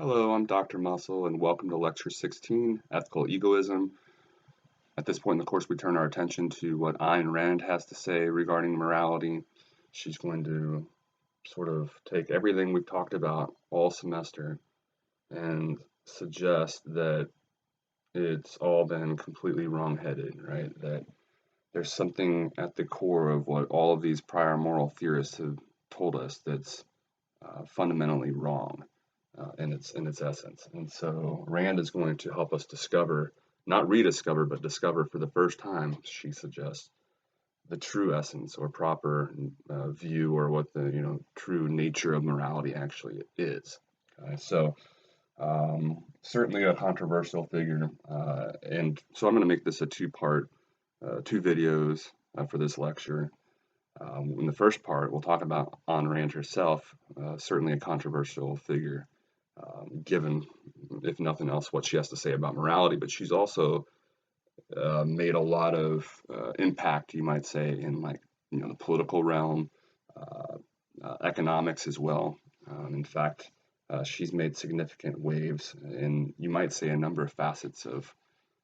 Hello, I'm Dr. Musil, and welcome to Lecture 16, Ethical Egoism. At this point in the course, we turn our attention to what Ayn Rand has to say regarding morality. She's going to sort of take everything we've talked about all semester and suggest that it's all been completely wrong-headed, right? That there's something at the core of what all of these prior moral theorists have told us that's fundamentally wrong. In its essence. And so Rand is going to help us discover, not rediscover, but discover for the first time, she suggests, the true essence or proper view, or what the true nature of morality actually is. So certainly a controversial figure, and so I'm going to make this a two-part, two videos for this lecture. In the first part, we'll talk about Ayn Rand herself, certainly a controversial figure, given, if nothing else, what she has to say about morality. But she's also made a lot of impact, you might say, in the political realm, economics as well. In fact, she's made significant waves in, you might say, a number of facets of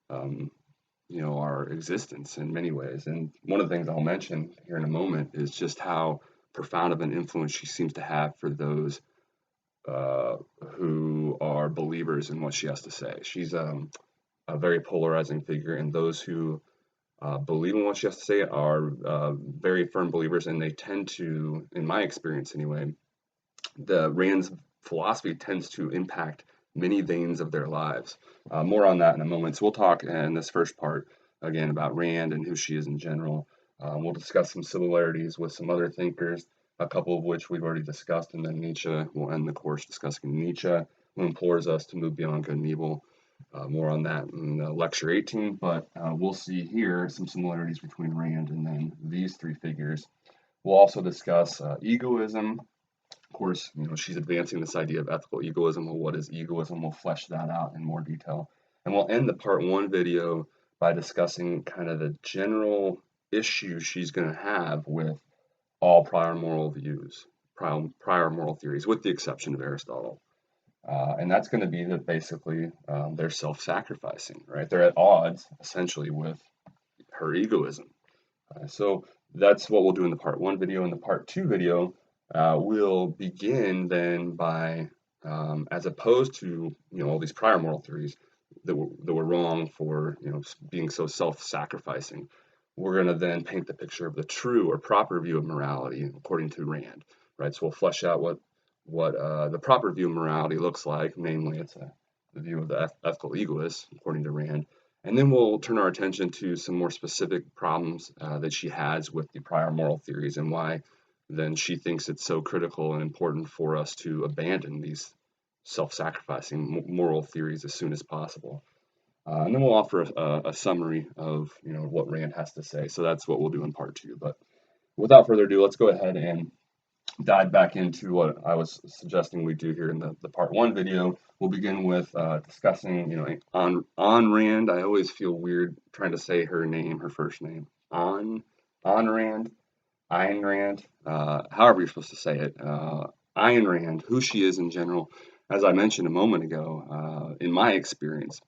our existence in many ways. And one of the things I'll mention here in a moment is just how profound of an influence she seems to have for those who are believers in what she has to say. She's a very polarizing figure, and those who believe in what she has to say are very firm believers, and they tend to, in my experience anyway, the Rand's philosophy tends to impact many veins of their lives. More on that in a moment. So we'll talk in this first part again about Rand and who she is in general. We'll discuss some similarities with some other thinkers, a couple of which we've already discussed, and then Nietzsche. We'll end the course discussing Nietzsche, who implores us to move beyond good and evil. More on that in lecture 18, but we'll see here some similarities between Rand and then these three figures. We'll also discuss egoism. Of course, she's advancing this idea of ethical egoism. Well, what is egoism? We'll flesh that out in more detail. And we'll end the part one video by discussing kind of the general issue she's going to have with all prior moral views, prior moral theories, with the exception of Aristotle. And that's going to be that basically they're self-sacrificing, right? They're at odds, essentially, with her egoism. So that's what we'll do in the part one video. In the part two video, we'll begin then by, as opposed to all these prior moral theories that were wrong for being so self-sacrificing, we're going to then paint the picture of the true or proper view of morality according to Rand, right? So we'll flesh out what the proper view of morality looks like. Namely, it's the view of the ethical egoist according to Rand. And then we'll turn our attention to some more specific problems that she has with the prior moral theories, and why then she thinks it's so critical and important for us to abandon these self-sacrificing moral theories as soon as possible. And then we'll offer a summary of what Rand has to say. So that's what we'll do in part two. But without further ado, let's go ahead and dive back into what I was suggesting we do here in the part one video. We'll begin with discussing, Ayn Rand. I always feel weird trying to say her name, her first name. Ayn Rand, Ayn Rand, however you're supposed to say it. Ayn Rand, who she is in general. As I mentioned a moment ago, in my experience,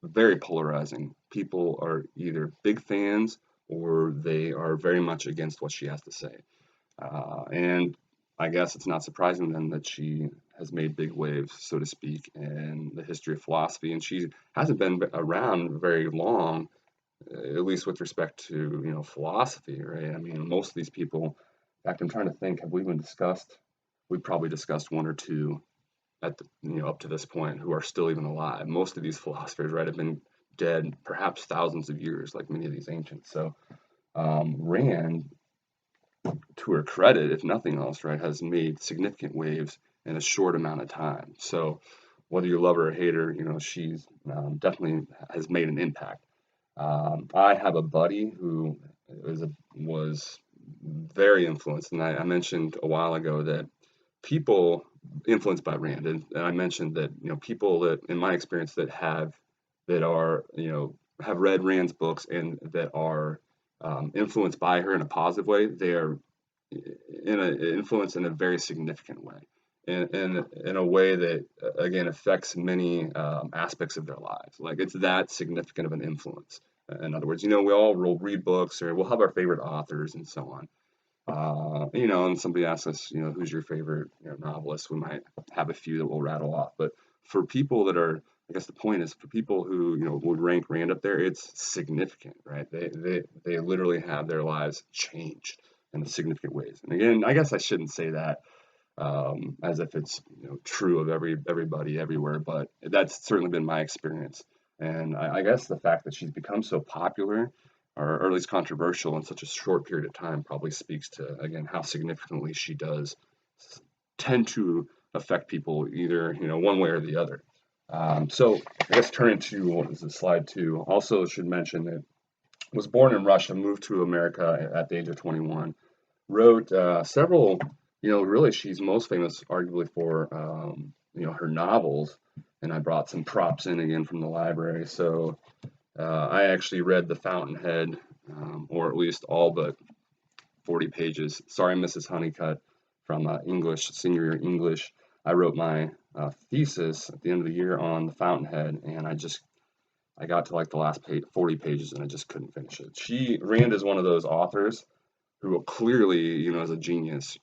very polarizing. People are either big fans or they are very much against what she has to say. And I guess it's not surprising then that she has made big waves, so to speak, in the history of philosophy. And she hasn't been around very long, at least with respect to, philosophy, right? I mean, most of these people, in fact, I'm trying to think, have we even discussed, we've probably discussed one or two at the, up to this point who are still even alive. Most of these philosophers, right, have been dead perhaps thousands of years, like many of these ancients. So Rand, to her credit, if nothing else, right, has made significant waves in a short amount of time. So whether you love her or hate her, she's definitely has made an impact. I have a buddy who was very influenced, and I mentioned a while ago that people influenced by Rand, and I mentioned that people that, in my experience, that are have read Rand's books and that are influenced by her in a positive way, they are influenced in a very significant way. in a way that again affects many aspects of their lives. Like it's that significant of an influence. In other words, we all will read books or we'll have our favorite authors and so on. And somebody asks us, who's your favorite novelist? We might have a few that we'll rattle off. But for people that are, I guess the point is for people who, would rank Rand up there, it's significant, right? They literally have their lives changed in significant ways. And again, I guess I shouldn't say that as if it's true of everybody everywhere, but that's certainly been my experience. And I guess the fact that she's become so popular or at least controversial in such a short period of time probably speaks to again how significantly she does tend to affect people either one way or the other. So I guess turning to what is the slide two. Also should mention that was born in Russia, moved to America at the age of 21, wrote several, really she's most famous arguably for, her novels. And I brought some props in again from the library. So I actually read The Fountainhead, or at least all but 40 pages. Sorry, Mrs. Honeycutt from English, senior year English. I wrote my thesis at the end of the year on The Fountainhead, and I got to like the last 40 pages and I just couldn't finish it. Rand is one of those authors who clearly, is a genius,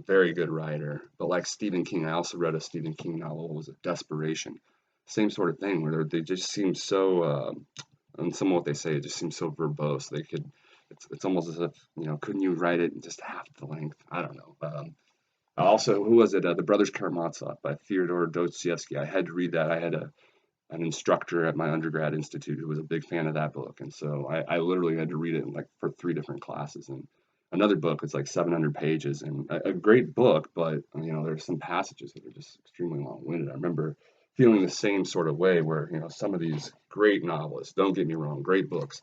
very good writer. But like Stephen King, I also read a Stephen King novel. It was a Desperation. Same sort of thing where they just seem so, and some of what they say, it just seems so verbose. It's almost as if, couldn't you write it in just half the length? I don't know. Also, who was it? The Brothers Karamazov by Fyodor Dostoevsky. I had to read that. I had an instructor at my undergrad institute who was a big fan of that book. And so I literally had to read it like for 3 different classes. And another book, it's like 700 pages and a great book, but there's some passages that are just extremely long-winded. I remember feeling the same sort of way where, some of these great novelists, don't get me wrong, great books,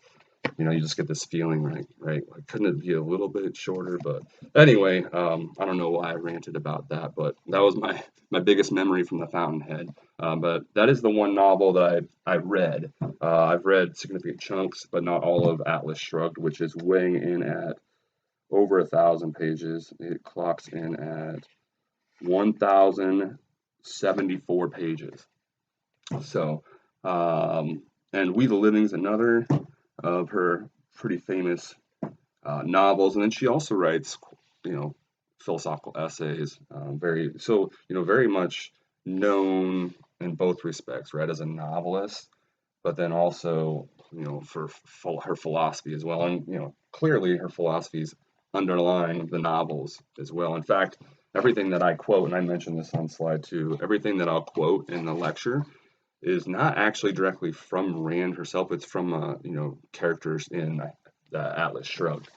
you just get this feeling, right? Like, couldn't it be a little bit shorter? But anyway, I don't know why I ranted about that, but that was my biggest memory from The Fountainhead. But that is the one novel that I've read. I've read significant chunks, but not all of Atlas Shrugged, which is weighing in at over 1,000 pages. It clocks in at 1,074 pages. So, and We the Living's another of her pretty famous novels, and then she also writes, philosophical essays. Very much known in both respects, right, as a novelist, but then also, for her philosophy as well, and clearly her philosophies underlying the novels as well. In fact, everything that I quote, and I mentioned this on slide 2, everything that I'll quote in the lecture is not actually directly from Rand herself. It's from characters in Atlas Shrugged.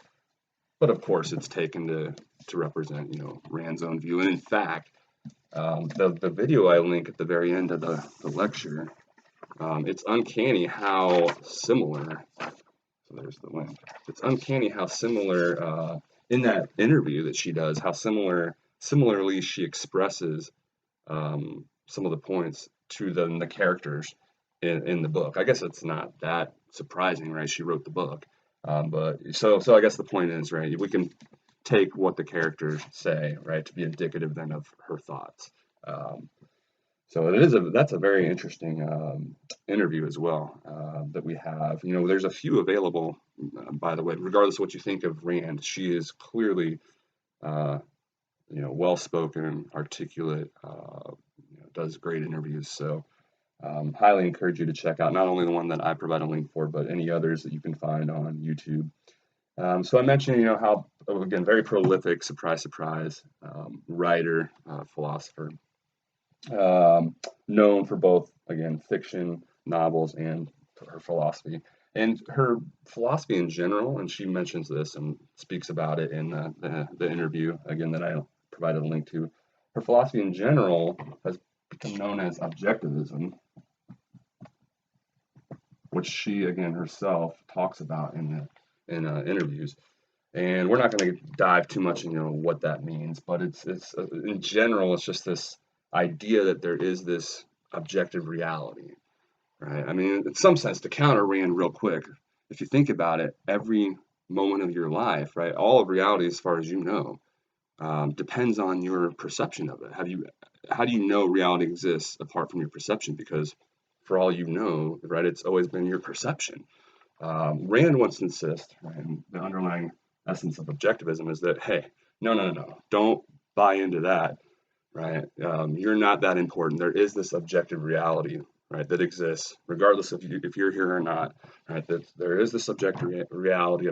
But of course, it's taken to represent Rand's own view. And in fact, the video I link at the very end of the lecture, it's uncanny how similar. So there's the link. It's uncanny how similar in that interview that she does, how similarly she expresses some of the points to the characters in the book. I guess it's not that surprising, right? She wrote the book, but so I guess the point is, right? We can take what the characters say, right, to be indicative then of her thoughts. So that's a very interesting interview as well that we have. There's a few available, by the way. Regardless of what you think of Rand, she is clearly well-spoken, articulate, does great interviews. So highly encourage you to check out not only the one that I provide a link for, but any others that you can find on YouTube. So I mentioned, how, again, very prolific, surprise, surprise, writer, philosopher, known for both, again, fiction, novels, and her philosophy. And her philosophy in general, and she mentions this and speaks about it in the interview, again, that I provided a link to. Her philosophy in general has become known as objectivism, which she, again, herself talks about in interviews. And we're not going to dive too much into what that means, but it's in general, it's just this idea that there is this objective reality, right? I mean, in some sense, to counter Rand real quick, if you think about it, every moment of your life, right, all of reality, as far as you know, depends on your perception of it. How do you know reality exists apart from your perception? Because for all you know, right, it's always been your perception. Rand wants to insist, right, and the underlying essence of objectivism is that, hey, no, don't buy into that, right? You're not that important. There is this objective reality, right, that exists, regardless of if you're here or not, right? That there is this objective reality,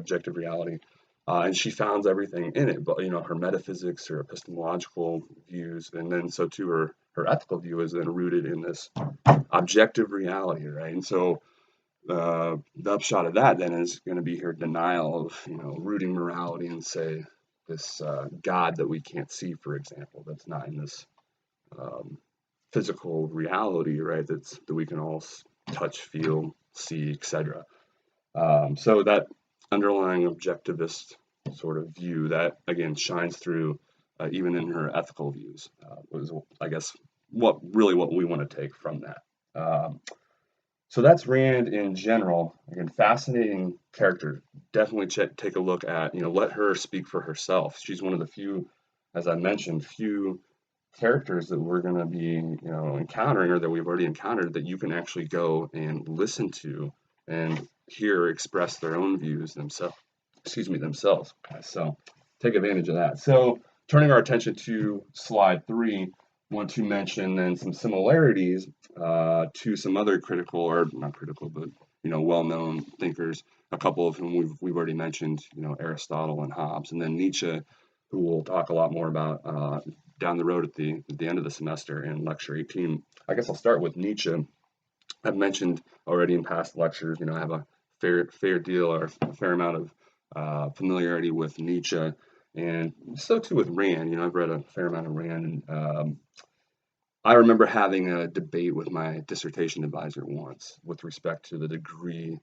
and she founds everything in it. But her metaphysics, her epistemological views, and then so too her ethical view is then rooted in this objective reality, right? And so the upshot of that then is going to be her denial of rooting morality and say this God that we can't see, for example, that's not in this um, physical reality, right? That we can all touch, feel, see, etc. So that underlying objectivist sort of view that again shines through even in her ethical views was, I guess, what we want to take from that. So that's Rand in general. Again, fascinating character. Definitely take a look at, let her speak for herself. She's one of the few, as I mentioned, few characters that we're going to be, encountering, or that we've already encountered, that you can actually go and listen to and hear express their own views themselves. Themselves. Okay, so take advantage of that. So turning our attention to slide 3, want to mention then some similarities to some other critical, or not critical, but well-known thinkers. A couple of whom we've already mentioned, Aristotle and Hobbes, and then Nietzsche, who we'll talk a lot more about down the road at the end of the semester in lecture 18. I guess I'll start with Nietzsche. I've mentioned already in past lectures, I have a fair deal or a fair amount of familiarity with Nietzsche, and so too with Rand. I've read a fair amount of Rand, and I remember having a debate with my dissertation advisor once with respect to the degree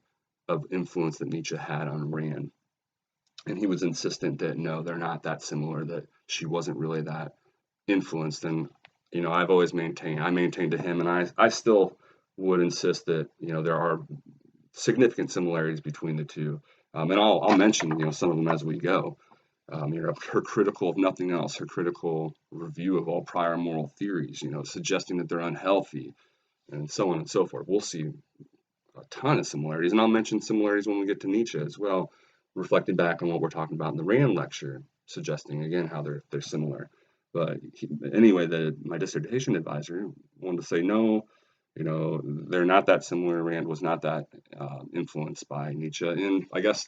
of influence that Nietzsche had on Rand. And he was insistent that no, they're not that similar, that she wasn't really that influenced. And, I've always I maintained to him, and I still would insist that, there are significant similarities between the two. And I'll mention, some of them as we go. Her critical, if nothing else, her critical review of all prior moral theories, suggesting that they're unhealthy and so on and so forth. We'll see a ton of similarities, and I'll mention similarities when we get to Nietzsche as well, reflecting back on what we're talking about in the Rand lecture, suggesting again how they're similar. But anyway, my dissertation advisor wanted to say no, they're not that similar. Rand was not that influenced by Nietzsche, and I guess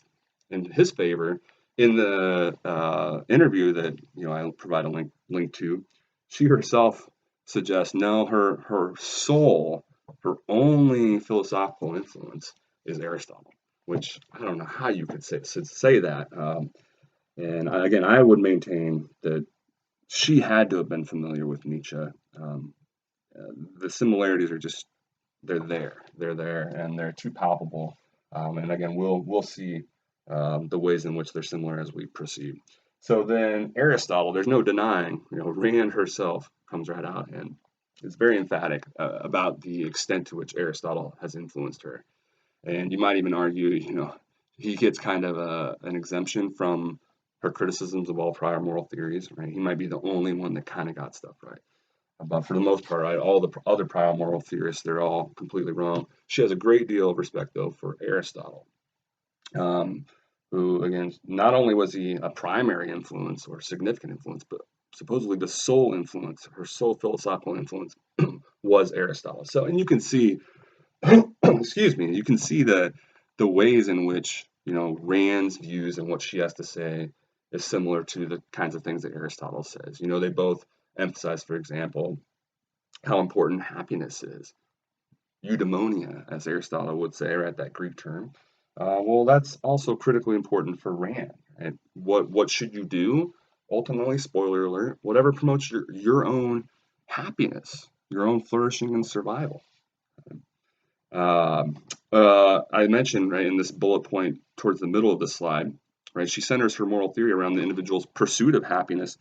in his favor, in the interview that I provide a link to, she herself suggests no, her sole, her only philosophical influence is Aristotle, which I don't know how you could say that. And again, I would maintain that she had to have been familiar with Nietzsche. The similarities are just they're there, and they're too palpable. And again, we'll see the ways in which they're similar as we proceed. So then Aristotle, there's no denying, Rand herself comes right out and is very emphatic about the extent to which Aristotle has influenced her. And you might even argue, he gets kind of an exemption from her criticisms of all prior moral theories, right? He might be the only one that kind of got stuff right. But for the most part, right, all the other prior moral theorists, they're all completely wrong. She has a great deal of respect, though, for Aristotle, who, again, not only was he a primary influence or significant influence, but supposedly the sole influence, her sole philosophical influence was Aristotle. So, and you can see, excuse me, you can see the ways in which, Rand's views and what she has to say is similar to the kinds of things that Aristotle says. They both emphasize, for example, how important happiness is. Eudaimonia, as Aristotle would say, right, that Greek term. Well, that's also critically important for Rand. And what should you do? Ultimately, spoiler alert, whatever promotes your own happiness, your own flourishing and survival. I mentioned, right, in this bullet point towards the middle of the slide, right, she centers her moral theory around the individual's pursuit of happiness.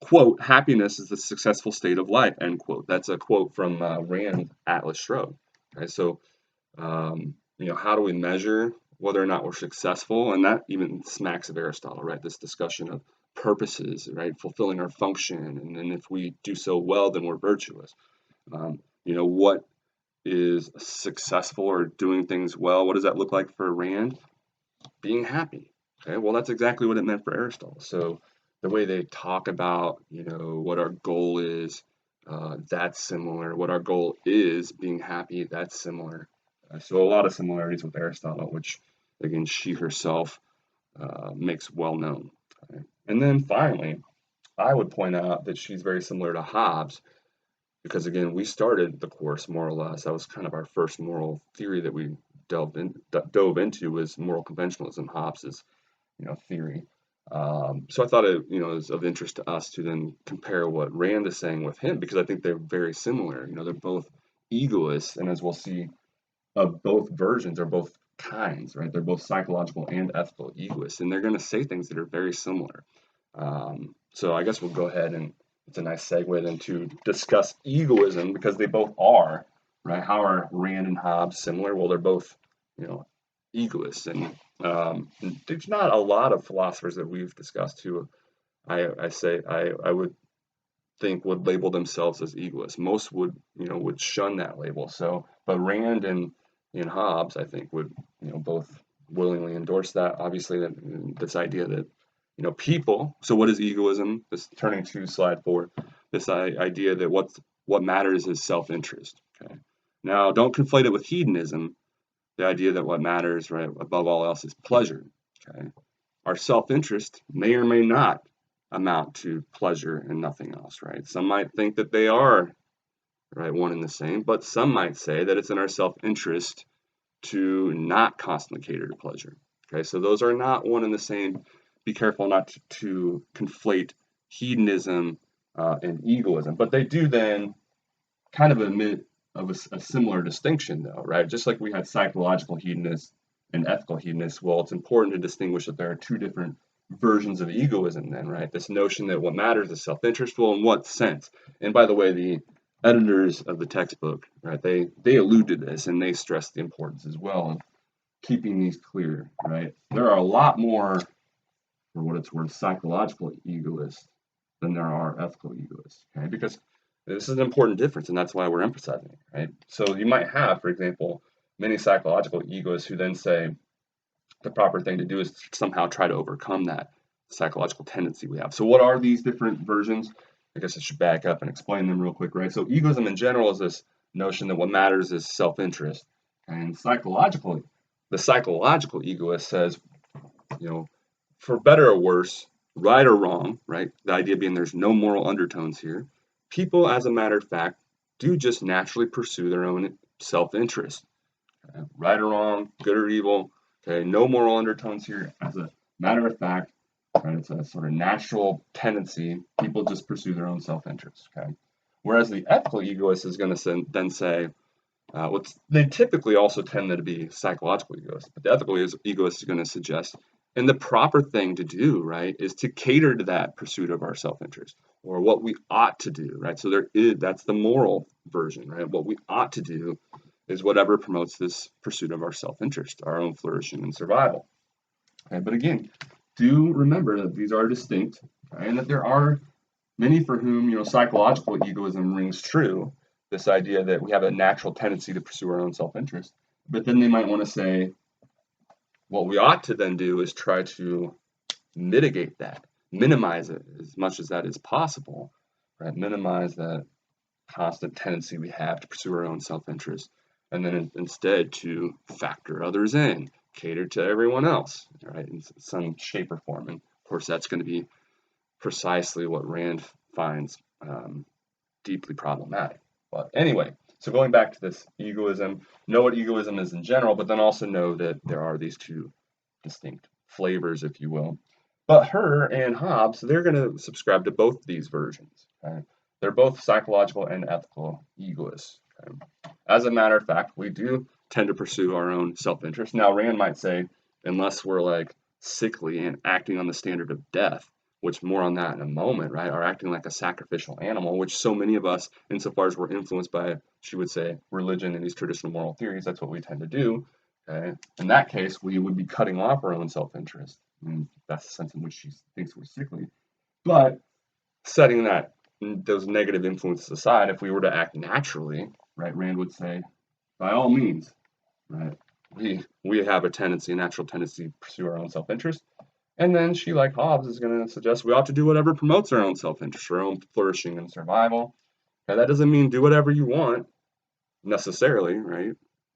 Quote, happiness is the successful state of life, end quote. That's a quote from Rand Atlas Shrugged. Right? So, how do we measure whether or not we're successful? And that even smacks of Aristotle, right? This discussion of purposes, right? Fulfilling our function, and then if we do so well, then we're virtuous. What is successful or doing things well? What does that look like for Rand? Being happy. Okay, well, that's exactly what it meant for Aristotle. So the way they talk about, what our goal is, that's similar. What our goal is, being happy, that's similar. So a lot of similarities with Aristotle, which again she herself makes well known. Okay? And then finally, I would point out that she's very similar to Hobbes because again, we started the course more or less. That was kind of our first moral theory that we dove into was moral conventionalism, Hobbes's theory. So I thought it is of interest to us to then compare what Rand is saying with him because I think they're very similar. They're both egoists, and as we'll see, both versions are both kinds, right? They're both psychological and ethical egoists, and they're going to say things that are very similar. So I guess we'll go ahead and it's a nice segue then to discuss egoism because they both are, right? How are Rand and Hobbes similar? Well, they're both, egoists, and there's not a lot of philosophers that we've discussed who I would think would label themselves as egoists. Most would shun that label. So, but Rand and Hobbes, I think, would both willingly endorse that. Obviously, this idea that people. So, what is egoism? This turning to slide 4. This idea that what matters is self-interest. Okay. Now, don't conflate it with hedonism. The idea that what matters, right, above all else, is pleasure. Okay. Our self-interest may or may not amount to pleasure and nothing else, right? Some might think that they are, right, one and the same, but some might say that it's in our self-interest to not constantly cater to pleasure. Okay, so those are not one and the same. Be careful not to conflate hedonism and egoism, but they do then kind of admit of a similar distinction, though, right? Just like we had psychological hedonists and ethical hedonists, well, it's important to distinguish that there are two different versions of egoism then, right? This notion that what matters is self-interest. Well, in what sense? And by the way, the editors of the textbook, right, they allude to this and they stress the importance as well of keeping these clear, right? There are a lot more, for what it's worth, psychological egoists than there are ethical egoists, okay? Because this is an important difference, and that's why we're emphasizing it, right? So you might have, for example, many psychological egoists who then say the proper thing to do is somehow try to overcome that psychological tendency we have. So what are these different versions? I guess I should back up and explain them real quick, right? So egoism in general is this notion that what matters is self-interest. And the psychological egoist says, for better or worse, right or wrong, right? The idea being there's no moral undertones here. People, as a matter of fact, do just naturally pursue their own self-interest. Okay? Right or wrong, good or evil, okay? No moral undertones here. As a matter of fact, right, it's a sort of natural tendency. People just pursue their own self-interest, okay? Whereas the ethical egoist is going to then say, they typically also tend to be psychological egoists, but the ethical egoist is going to suggest, and the proper thing to do, right, is to cater to that pursuit of our self-interest, or what we ought to do, right? So that's the moral version, right? What we ought to do is whatever promotes this pursuit of our self-interest, our own flourishing and survival. Okay, but again, do remember that these are distinct, okay, and that there are many for whom psychological egoism rings true. This idea that we have a natural tendency to pursue our own self-interest, but then they might want to say, what we ought to then do is try to mitigate that, minimize it as much as that is possible, right? Minimize that constant tendency we have to pursue our own self-interest, and then instead to factor others in, cater to everyone else, right, in some shape or form. And of course, that's going to be precisely what Rand finds deeply problematic. But anyway, so going back to this egoism, know what egoism is in general, but then also know that there are these two distinct flavors, if you will. But her and Hobbes, they're going to subscribe to both these versions. Okay? They're both psychological and ethical egoists. Okay? As a matter of fact, we do tend to pursue our own self-interest. Now, Rand might say, unless we're like sickly and acting on the standard of death, which more on that in a moment, right, are acting like a sacrificial animal, which so many of us, insofar as we're influenced by, she would say, religion and these traditional moral theories, that's what we tend to do. Okay? In that case, we would be cutting off our own self-interest. And that's the sense in which she thinks we're sickly. But setting those negative influences aside, if we were to act naturally, right, Rand would say, by all means, right, we have a natural tendency to pursue our own self-interest. And then she, like Hobbes, is going to suggest we ought to do whatever promotes our own self-interest, our own flourishing and survival. Now, that doesn't mean do whatever you want necessarily, right?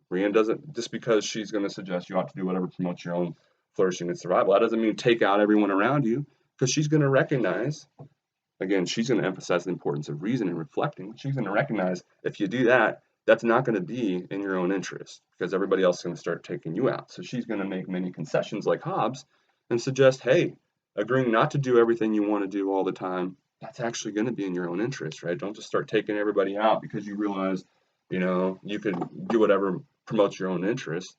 Rand doesn't, just because she's going to suggest you ought to do whatever promotes your own flourishing and survival, that doesn't mean take out everyone around you, because she's going to recognize, again, she's going to emphasize the importance of reason and reflecting. She's going to recognize if you do that, that's not going to be in your own interest, because everybody else is going to start taking you out. So she's going to make many concessions like Hobbes and suggest, hey, agreeing not to do everything you want to do all the time, that's actually going to be in your own interest, right? Don't just start taking everybody out because you realize, you could do whatever promotes your own interest.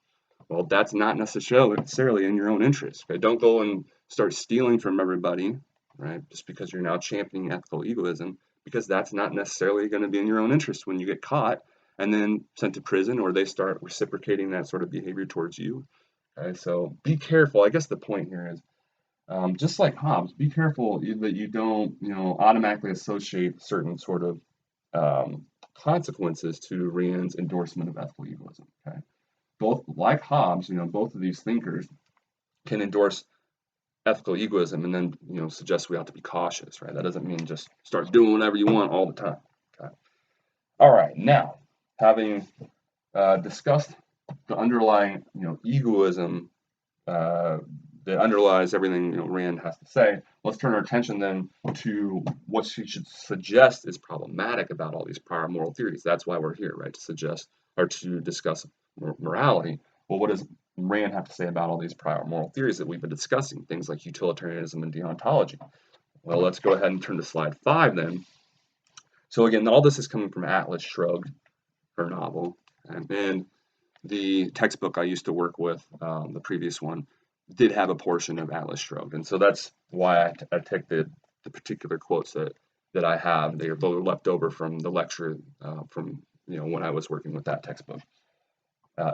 Well, that's not necessarily in your own interest. Okay? Don't go and start stealing from everybody, right? Just because you're now championing ethical egoism, because that's not necessarily going to be in your own interest when you get caught and then sent to prison, or they start reciprocating that sort of behavior towards you. Okay, so be careful. I guess the point here is, just like Hobbes, be careful that you don't, automatically associate certain sort of consequences to Rand's endorsement of ethical egoism. Okay, both like Hobbes, both of these thinkers can endorse ethical egoism and then suggest we ought to be cautious, right? That doesn't mean just start doing whatever you want all the time. Okay. All right, now having discussed the underlying egoism that underlies everything Rand has to say, let's turn our attention then to what she should suggest is problematic about all these prior moral theories. That's why we're here, right? To suggest or to discuss morality. Well, what does Rand have to say about all these prior moral theories that we've been discussing, things like utilitarianism and deontology? Well, let's go ahead and turn to slide 5 then. So again, all this is coming from Atlas Shrugged, her novel, and the textbook I used to work with, the previous one, did have a portion of Atlas Shrugged, and so that's why I take the particular quotes that I have. They are left over from the lecture from when I was working with that textbook.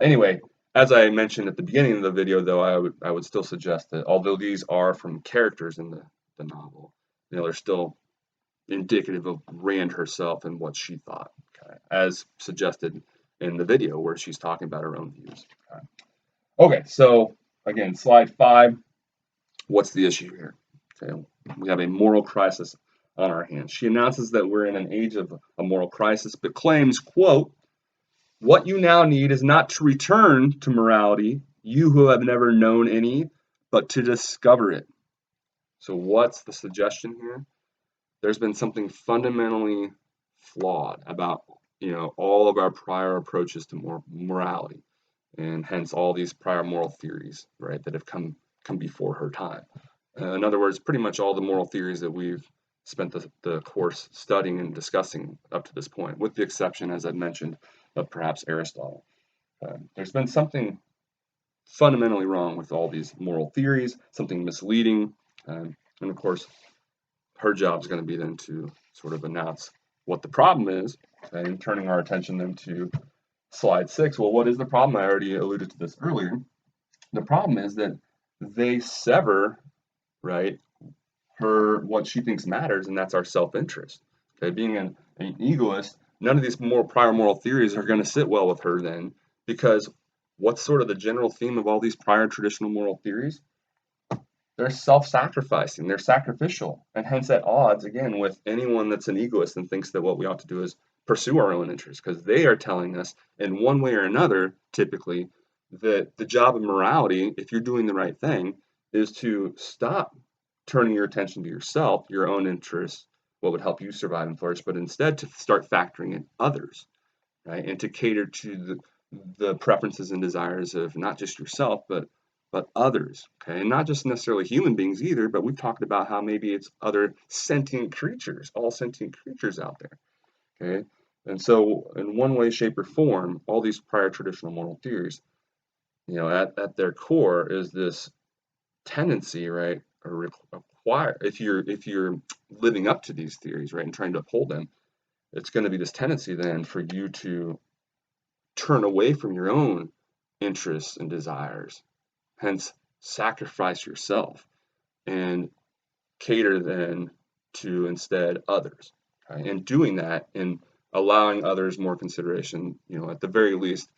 Anyway, as I mentioned at the beginning of the video, though, I would still suggest that although these are from characters in the novel, they're still indicative of Rand herself and what she thought, okay, as suggested in the video where she's talking about her own views. Okay, so again, slide 5. What's the issue here? Okay, we have a moral crisis on our hands. She announces that we're in an age of a moral crisis, but claims, quote, "What you now need is not to return to morality, you who have never known any, but to discover it." So what's the suggestion here? There's been something fundamentally flawed about all of our prior approaches to morality, and hence all these prior moral theories, right, that have come before her time. In other words, pretty much all the moral theories that we've spent the course studying and discussing up to this point, with the exception, as I mentioned, of perhaps Aristotle. There's been something fundamentally wrong with all these moral theories, something misleading, and of course, her job is going to be then to sort of announce what the problem is, and turning our attention then to slide 6. Well, what is the problem? I already alluded to this earlier. The problem is that they sever, right, what she thinks matters, and that's our self-interest. Okay, being an egoist, none of these prior moral theories are going to sit well with her then, because what's sort of the general theme of all these prior traditional moral theories? They're self-sacrificing, they're sacrificial, and hence at odds, again, with anyone that's an egoist and thinks that what we ought to do is pursue our own interests, because they are telling us in one way or another, typically, that the job of morality, if you're doing the right thing, is to stop turning your attention to yourself, your own interests, what would help you survive and flourish, but instead to start factoring in others, right? And to cater to the preferences and desires of not just yourself, but others, okay? And not just necessarily human beings either, but we've talked about how maybe it's other sentient creatures, all sentient creatures out there, okay? And so in one way, shape, or form, all these prior traditional moral theories, at their core is this tendency, right, or require, if you're living up to these theories, right, and trying to uphold them, it's going to be this tendency then for you to turn away from your own interests and desires, hence sacrifice yourself and cater then to instead others. Okay? And doing that and allowing others more consideration, at the very least,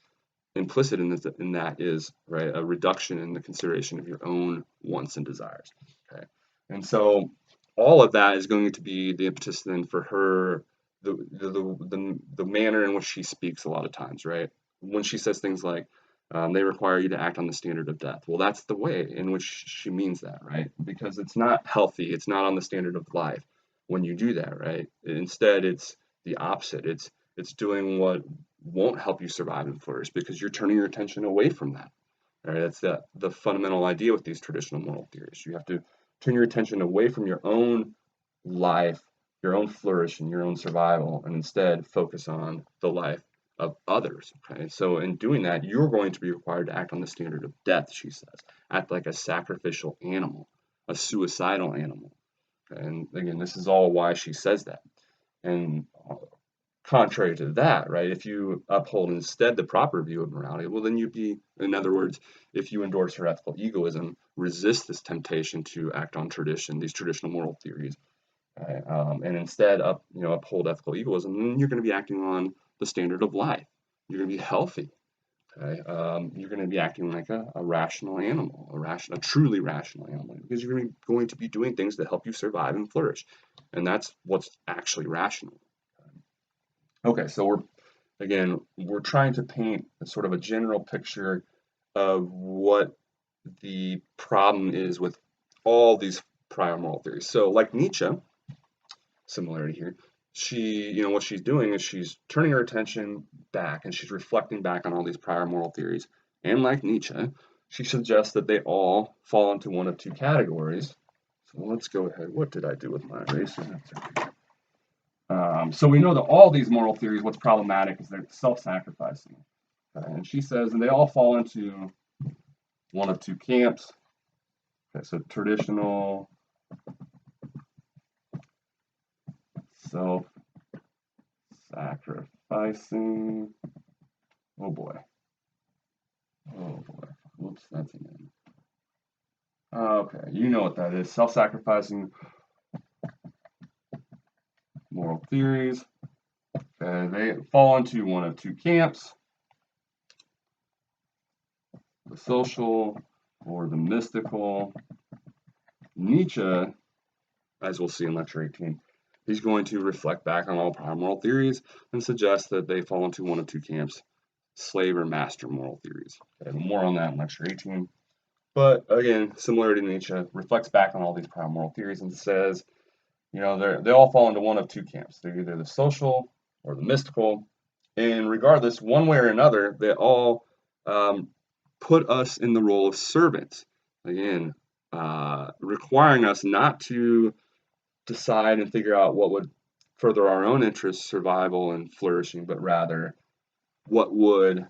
implicit in that is, right, a reduction in the consideration of your own wants and desires. Okay, and so all of that is going to be the impetus then for her, the manner in which she speaks a lot of times, right? When she says things like, they require you to act on the standard of death. Well, that's the way in which she means that, right? Because it's not healthy. It's not on the standard of life when you do that, right? Instead, it's the opposite. It's doing what won't help you survive and flourish because you're turning your attention away from that. Right? That's the fundamental idea with these traditional moral theories. You have to turn your attention away from your own life, your own flourish, and your own survival, and instead focus on the life of others. Okay, so in doing that, you're going to be required to act on the standard of death, she says, act like a sacrificial animal, a suicidal animal. And again, this is all why she says that. And contrary to that, right, if you uphold instead the proper view of morality, well, then you'd be, in other words, if you endorse her ethical egoism, resist this temptation to act on tradition, these traditional moral theories, right, and instead uphold ethical egoism, then you're going to be acting on the standard of life. You're going to be healthy. Okay? You're going to be acting like a rational animal, a truly rational animal, because you're going to be doing things that help you survive and flourish, and that's what's actually rational. Okay, so we're trying to paint sort of a general picture of what the problem is with all these prior moral theories. So like Nietzsche, similarity here, what she's doing is she's turning her attention back and she's reflecting back on all these prior moral theories. And like Nietzsche, she suggests that they all fall into one of two categories. So let's go ahead. What did I do with my eraser? So we know that all these moral theories, what's problematic is they're self-sacrificing. Okay? And she says, and they all fall into one of two camps. Okay, so traditional self-sacrificing. Oh boy. Whoops, that's a name. Okay, you know what that is. Self-sacrificing moral theories. They fall into one of two camps, the social or the mystical. Nietzsche, as we'll see in lecture 18, he's going to reflect back on all prior moral theories and suggest that they fall into one of two camps, slave or master moral theories. Okay, more on that in lecture 18. But again, similarity to Nietzsche, reflects back on all these prior moral theories and says, they all fall into one of two camps. They're either the social or the mystical. And regardless, one way or another, they all put us in the role of servants. Again, requiring us not to decide and figure out what would further our own interests, survival, and flourishing, but rather what would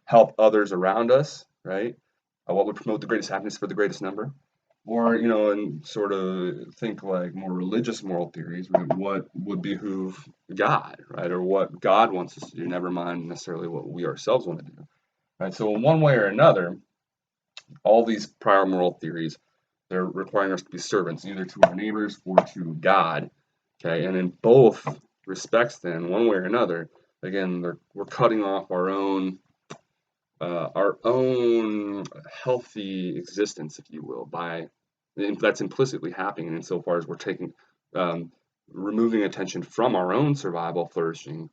help others around us, right? What would promote the greatest happiness for the greatest number? Or, and sort of think like more religious moral theories, right? What would behoove God, right? Or what God wants us to do, never mind necessarily what we ourselves want to do, right? So in one way or another, all these prior moral theories, they're requiring us to be servants, either to our neighbors or to God, okay? And in both respects then, one way or another, again, we're cutting off our own healthy existence, if you will, that's implicitly happening insofar as we're taking, removing attention from our own survival, flourishing,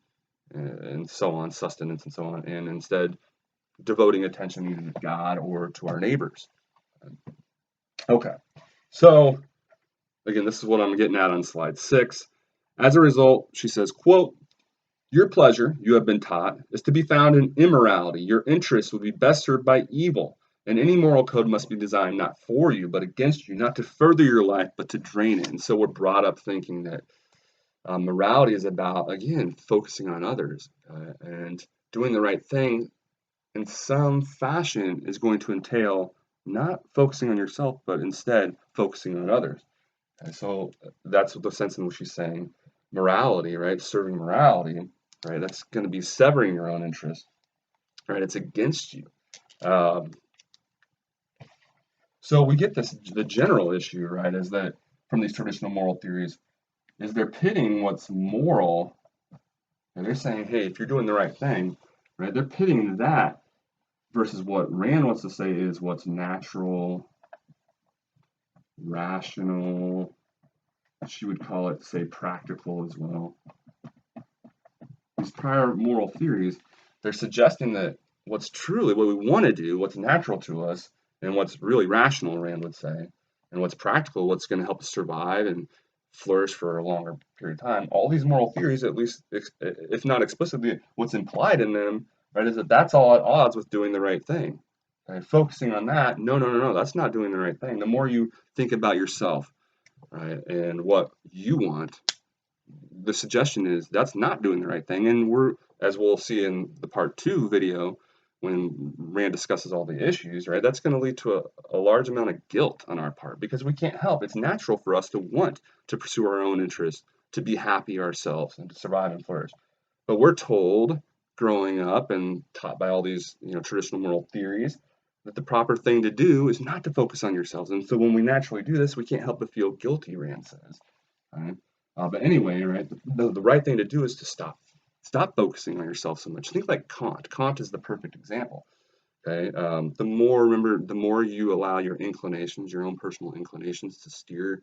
and so on, sustenance and so on, and instead devoting attention either to God or to our neighbors. Okay, so again, this is what I'm getting at on slide 6. As a result, she says, quote, "Your pleasure, you have been taught, is to be found in immorality. Your interests will be best served by evil, and any moral code must be designed not for you, but against you, not to further your life, but to drain it." And so we're brought up thinking that morality is about, again, focusing on others, and doing the right thing in some fashion is going to entail not focusing on yourself, but instead focusing on others. And so that's the sense in which she's saying morality, right? Serving morality, right? That's going to be severing your own interest, right? It's against you. So we get the general issue, right? Is that from these traditional moral theories, is they're pitting what's moral, and they're saying, hey, if you're doing the right thing, right? They're pitting that versus what Rand wants to say is what's natural, rational. She would call it, say, practical as well. These prior moral theories, they're suggesting that what's truly what we want to do, what's natural to us, and what's really rational, Rand would say, and what's practical, what's going to help us survive and flourish for a longer period of time. All these moral theories, at least if not explicitly, what's implied in them, right, is that that's all at odds with doing the right thing. Right? Focusing on that, no, that's not doing the right thing. The more you think about yourself, right, and what you want, the suggestion is that's not doing the right thing. And we're, as we'll see in the part 2 video, when Rand discusses all the issues, right, that's going to lead to a large amount of guilt on our part because we can't help. It's natural for us to want to pursue our own interests, to be happy ourselves, and to survive and flourish. But we're told growing up and taught by all these, traditional moral theories that the proper thing to do is not to focus on yourselves. And so when we naturally do this, we can't help but feel guilty, Rand says. Right? But anyway, right, the right thing to do is to stop focusing on yourself so much. Think like Kant. Kant is the perfect example. Okay, the more you allow your inclinations, your own personal inclinations, to steer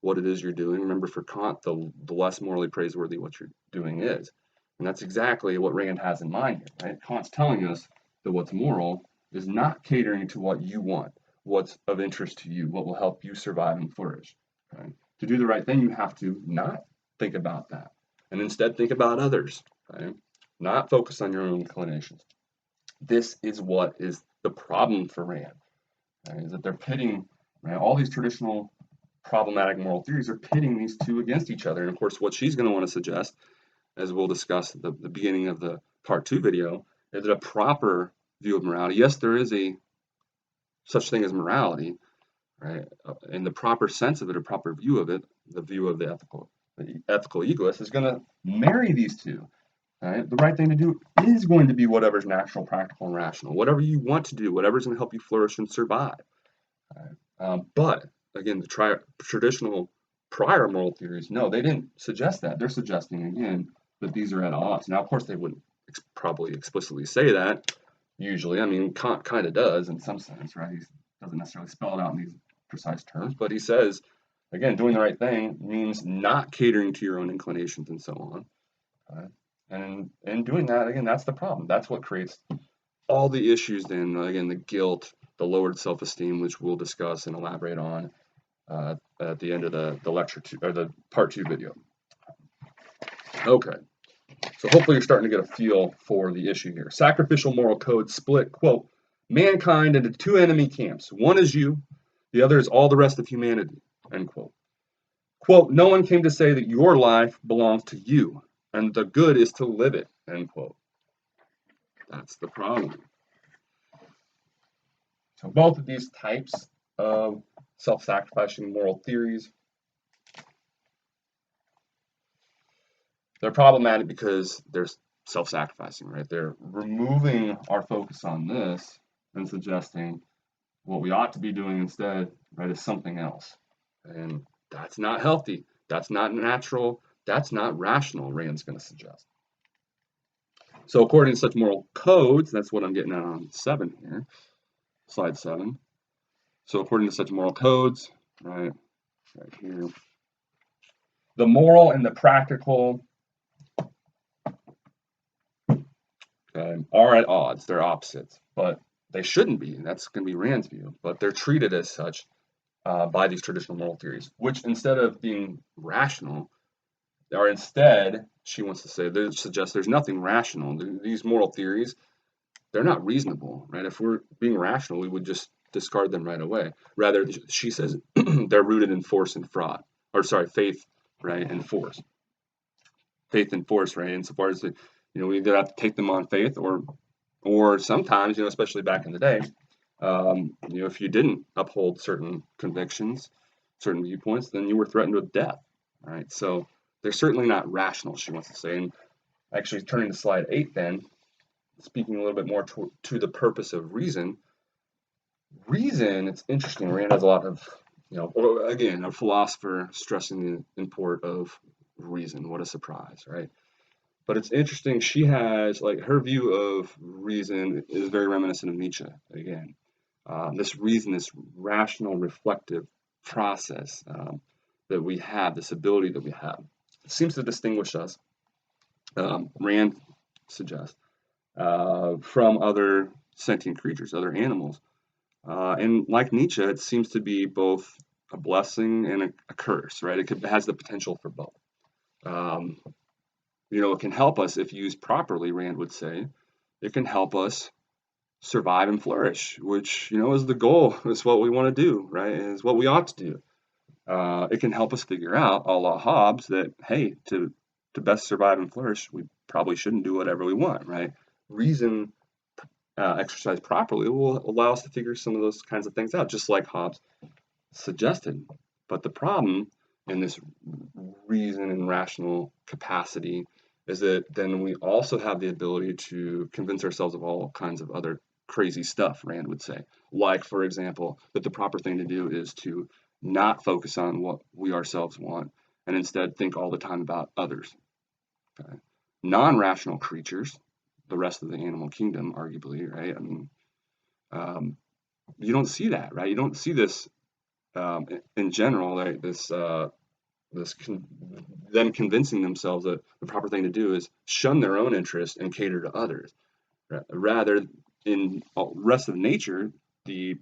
what it is you're doing. Remember, for Kant, the less morally praiseworthy what you're doing is, and that's exactly what Rand has in mind here. Right, Kant's telling us that what's moral is not catering to what you want, what's of interest to you, what will help you survive and flourish. Right? To do the right thing, you have to not think about that, and instead think about others. Right? Not focus on your own inclinations. This is what is the problem for Rand, right? Is that they're pitting, right, all these traditional problematic moral theories are pitting these two against each other. And of course, what she's going to want to suggest, as we'll discuss at the beginning of the part 2 video, is that a proper view of morality, yes, there is a such thing as morality, right? In the proper sense of it, a proper view of it, the view of the ethical egoist is going to marry these two. Right? The right thing to do is going to be whatever's natural, practical, and rational. Whatever you want to do, whatever's going to help you flourish and survive. Right? But again, the traditional prior moral theories, no, they didn't suggest that. They're suggesting again that these are at odds. Now, of course, they wouldn't probably explicitly say that. Usually, I mean, Kant kind of does in some sense, right? He doesn't necessarily spell it out in these precise terms, but he says, again, doing the right thing means not catering to your own inclinations and so on. Right? And in doing that, again, that's the problem. That's what creates all the issues then, again, the guilt, the lowered self-esteem, which we'll discuss and elaborate on at the end of the lecture 2, or the part 2 video. Okay, so hopefully you're starting to get a feel for the issue here. Sacrificial moral code split, quote, mankind into two enemy camps. One is you, the other is all the rest of humanity, end quote. Quote, no one came to say that your life belongs to you, and the good is to live it, end quote. That's the problem. So both of these types of self-sacrificing moral theories, they're problematic because they're self-sacrificing, right? They're removing our focus on this and suggesting what we ought to be doing instead, right, is something else. And that's not healthy. That's not natural. That's not rational, Rand's going to suggest. So according to such moral codes, that's what I'm getting at on 7 here, slide 7. So according to such moral codes, right here, the moral and the practical are at odds. They're opposites, but they shouldn't be. That's going to be Rand's view, but they're treated as such by these traditional moral theories, which instead of being rational, or instead, she wants to say, they suggest there's nothing rational. These moral theories, they're not reasonable, right? If we're being rational, we would just discard them right away. Rather, she says they're rooted in force and fraud, or sorry, faith, right, and force. Faith and force, right? Insofar as we either have to take them on faith, or sometimes, especially back in the day, if you didn't uphold certain convictions, certain viewpoints, then you were threatened with death, right? So they're certainly not rational, she wants to say. And actually, turning to slide 8, then, speaking a little bit more to the purpose of reason. Reason, it's interesting. Rand has a lot of, again, a philosopher stressing the import of reason. What a surprise, right? But it's interesting. She has, like, her view of reason is very reminiscent of Nietzsche again. This reason, this rational, reflective process that we have, this ability that we have, seems to distinguish us, Rand suggests, from other sentient creatures, other animals. And like Nietzsche, it seems to be both a blessing and a curse, right? It has the potential for both. Um, it can help us if used properly, Rand would say. It can help us survive and flourish, which, is the goal, is what we want to do, right? Is what we ought to do. It can help us figure out, a la Hobbes, that, hey, to best survive and flourish, we probably shouldn't do whatever we want, right? Reason exercised properly will allow us to figure some of those kinds of things out, just like Hobbes suggested. But the problem in this reason and rational capacity is that then we also have the ability to convince ourselves of all kinds of other crazy stuff, Rand would say. Like, for example, that the proper thing to do is to not focus on what we ourselves want and instead think all the time about others. Okay? Non-rational creatures, the rest of the animal kingdom, arguably, right? I mean, you don't see that, right? You don't see this in general, like them convincing themselves that the proper thing to do is shun their own interest and cater to others. Right? Rather, in all rest of nature, the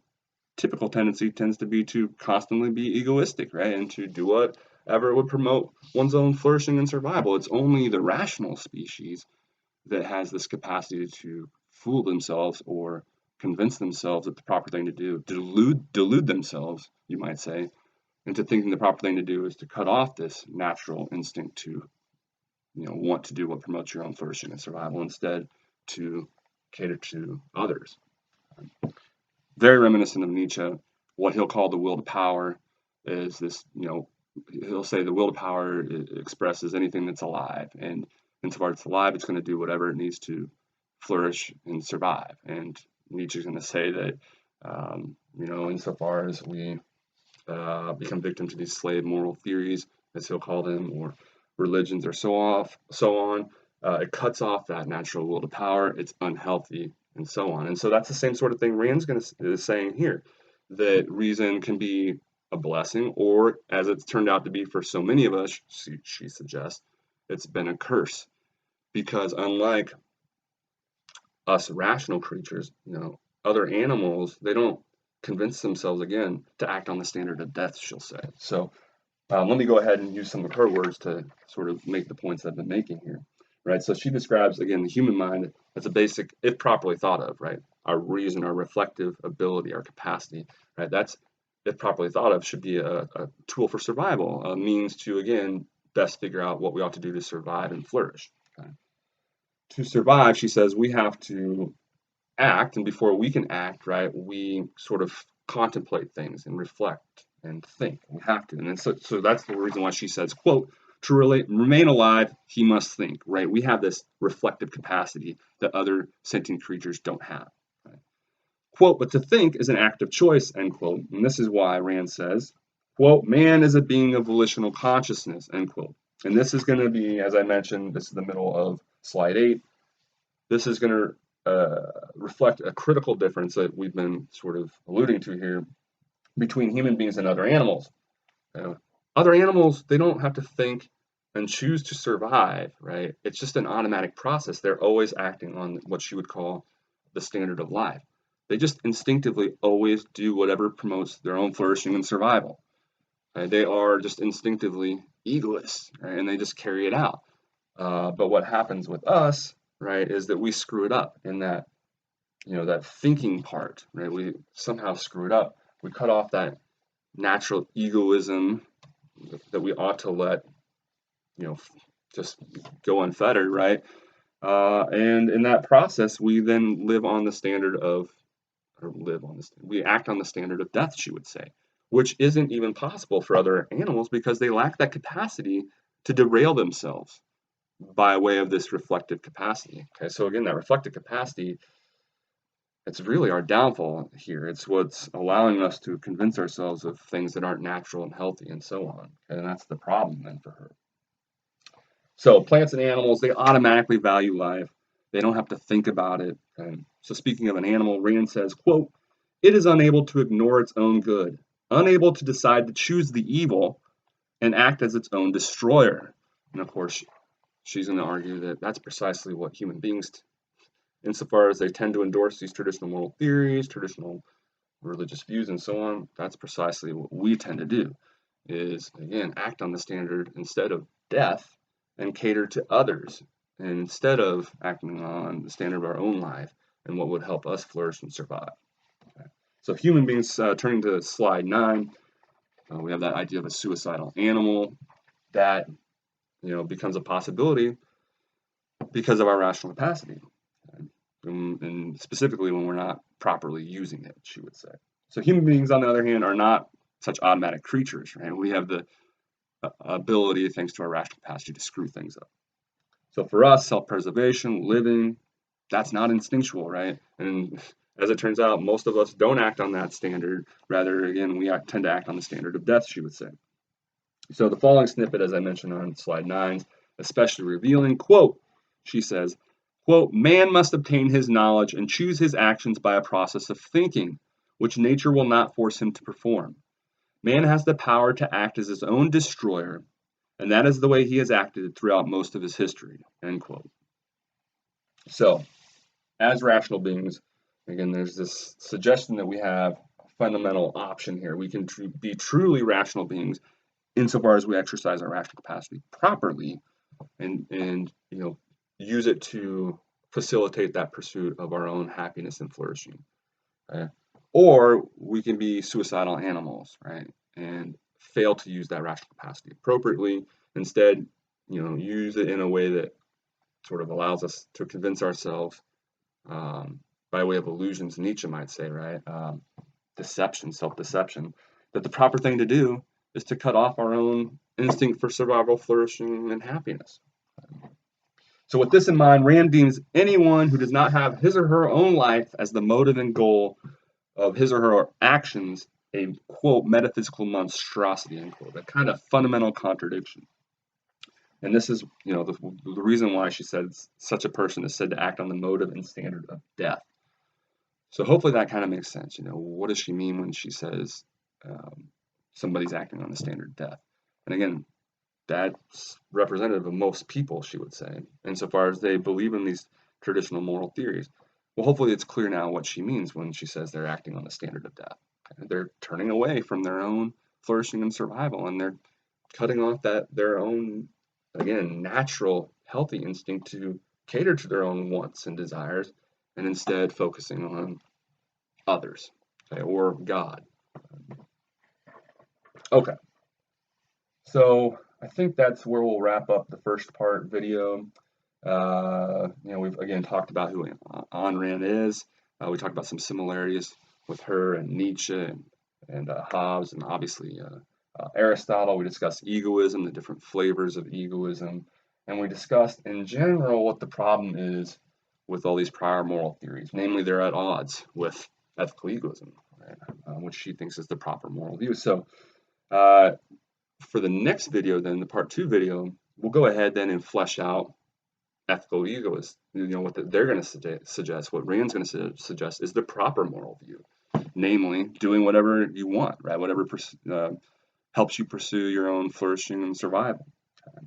typical tendency tends to be to constantly be egoistic, right? And to do whatever would promote one's own flourishing and survival. It's only the rational species that has this capacity to fool themselves or convince themselves that the proper thing to do, delude themselves, you might say, into thinking the proper thing to do is to cut off this natural instinct to, want to do what promotes your own flourishing and survival, instead to cater to others. Very reminiscent of Nietzsche. What he'll call the will to power is this, he'll say the will to power expresses anything that's alive. And insofar as it's alive, it's going to do whatever it needs to flourish and survive. And Nietzsche's going to say that, insofar as we become victim to these slave moral theories, as he'll call them, or religions, or so on. It cuts off that natural will to power. It's unhealthy, and so on. And so that's the same sort of thing Rand's is saying here, that reason can be a blessing, or as it's turned out to be for so many of us, she suggests, it's been a curse, because unlike us rational creatures, other animals, they don't convince themselves again to act on the standard of death, she'll say. So let me go ahead and use some of her words to sort of make the points I've been making here, right? So she describes, again, the human mind as a basic, if properly thought of, right? Our reason, our reflective ability, our capacity, right? That's, if properly thought of, should be a tool for survival, a means to, again, best figure out what we ought to do to survive and flourish. Okay? To survive, she says, we have to act, and before we can act, right, we sort of contemplate things and reflect and think. We have to, and then so that's the reason why she says, quote, to remain alive, he must think, right? We have this reflective capacity that other sentient creatures don't have. Right? Quote, but to think is an act of choice, end quote. And this is why Rand says, quote, man is a being of volitional consciousness, end quote. And this is going to be, as I mentioned, this is the middle of slide 8. This is going to reflect a critical difference that we've been sort of alluding to here between human beings and other animals. Other animals, they don't have to think and choose to survive, right? It's just an automatic process. They're always acting on what she would call the standard of life. They just instinctively always do whatever promotes their own flourishing and survival. Right? They are just instinctively egoists, right? And they just carry it out. But what happens with us, right, is that we screw it up in that, that thinking part, right? We somehow screw it up. We cut off that natural egoism that we ought to let, just go unfettered, right? And in that process, we then we act on the standard of death, she would say, which isn't even possible for other animals because they lack that capacity to derail themselves by way of this reflective capacity. Okay, so again, that reflective capacity, it's really our downfall here. It's what's allowing us to convince ourselves of things that aren't natural and healthy and so on. Okay, and that's the problem then for her. So plants and animals, they automatically value life. They don't have to think about it. And so speaking of an animal, Rand says, quote, "It is unable to ignore its own good, unable to decide to choose the evil and act as its own destroyer." And of course, she's going to argue that that's precisely what human beings, insofar as they tend to endorse these traditional moral theories, traditional religious views, and so on, that's precisely what we tend to do, is, again, act on the standard instead of death and cater to others, and instead of acting on the standard of our own life and what would help us flourish and survive. Okay. So human beings, turning to slide 9, we have that idea of a suicidal animal that becomes a possibility because of our rational capacity, and specifically when we're not properly using it, she would say. So human beings, on the other hand, are not such automatic creatures, right? We have the ability, thanks to our rational capacity, to screw things up. So for us, self-preservation, living, that's not instinctual, right? And as it turns out, most of us don't act on that standard. Rather, again, we tend to act on the standard of death, she would say. So the following snippet, as I mentioned on slide 9, especially revealing, quote, she says, quote, "Man must obtain his knowledge and choose his actions by a process of thinking, which nature will not force him to perform. Man has the power to act as his own destroyer, and that is the way he has acted throughout most of his history," end quote. So, as rational beings, again, there's this suggestion that we have a fundamental option here. We can be truly rational beings insofar as we exercise our rational capacity properly and use it to facilitate that pursuit of our own happiness and flourishing. Right? Or we can be suicidal animals, right? And fail to use that rational capacity appropriately. Instead, use it in a way that sort of allows us to convince ourselves, by way of illusions, Nietzsche might say, right? Deception, self-deception, that the proper thing to do is to cut off our own instinct for survival, flourishing, and happiness. So with this in mind, Rand deems anyone who does not have his or her own life as the motive and goal of his or her actions a, quote, metaphysical monstrosity, end quote, a kind of fundamental contradiction. And this is, the reason why she says such a person is said to act on the motive and standard of death. So hopefully that kind of makes sense. What does she mean when she says somebody's acting on the standard of death? And again, that's representative of most people, she would say, insofar as they believe in these traditional moral theories. Well, hopefully it's clear now what she means when she says they're acting on the standard of death. They're turning away from their own flourishing and survival, and they're cutting off their own, again, natural, healthy instinct to cater to their own wants and desires, and instead focusing on others, okay, or God. Okay, so I think that's where we'll wrap up the first part video. We've again talked about who Ayn Rand is. We talked about some similarities with her and Nietzsche and Hobbes, and obviously Aristotle. We discussed egoism, the different flavors of egoism, and we discussed in general what the problem is with all these prior moral theories. Namely, they're at odds with ethical egoism, right? Which she thinks is the proper moral view. So for the next video, then the part 2 video, we'll go ahead then and flesh out ethical egoists. What they're going to suggest, what Rand's going to suggest is the proper moral view, namely doing whatever you want, right? Whatever helps you pursue your own flourishing and survival. Okay.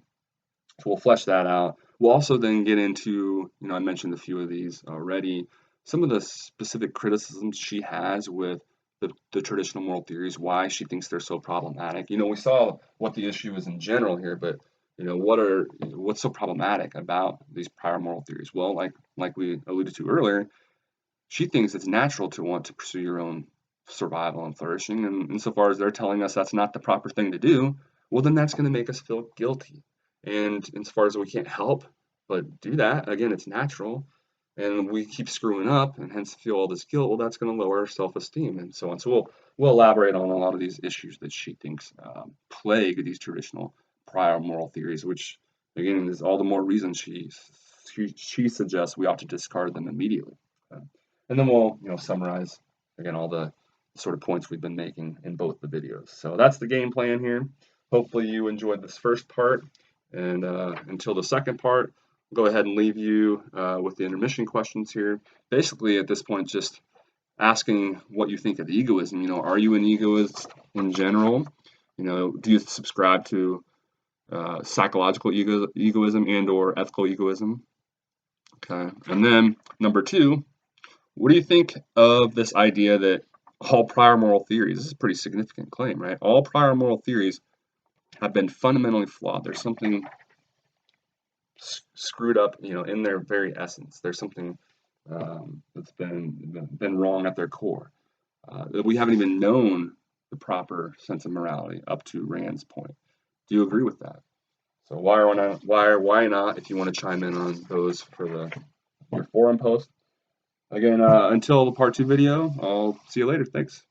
So we'll flesh that out. We'll also then get into, I mentioned a few of these already, some of the specific criticisms she has with the traditional moral theories, why she thinks they're so problematic. We saw what the issue is in general here, but what's so problematic about these prior moral theories? Well, like we alluded to earlier, she thinks it's natural to want to pursue your own survival and flourishing, and insofar as they're telling us that's not the proper thing to do, well, then that's going to make us feel guilty. And insofar as we can't help but do that, again, it's natural, and we keep screwing up and hence feel all this guilt, well, that's going to lower our self-esteem and so on. So we'll elaborate on a lot of these issues that she thinks plague these traditional prior moral theories, which again is all the more reason she suggests we ought to discard them immediately. And then we'll summarize again all the sort of points we've been making in both the videos. So that's the game plan here. Hopefully you enjoyed this first part, And until the second part, I'll go ahead and leave you with the intermission questions here. Basically, at this point, just asking what you think of egoism. You know, are you an egoist in general? You know, do you subscribe to psychological egoism and or ethical egoism? Okay. And then number two, what do you think of this idea that all prior moral theories, this is a pretty significant claim, right? All prior moral theories have been fundamentally flawed. There's something screwed up, you know, in their very essence. There's something that's been wrong at their core. We haven't even known the proper sense of morality up to Rand's point. Do you agree with that? So why not? If you want to chime in on those for your forum post. Again, until the part 2 video, I'll see you later. Thanks.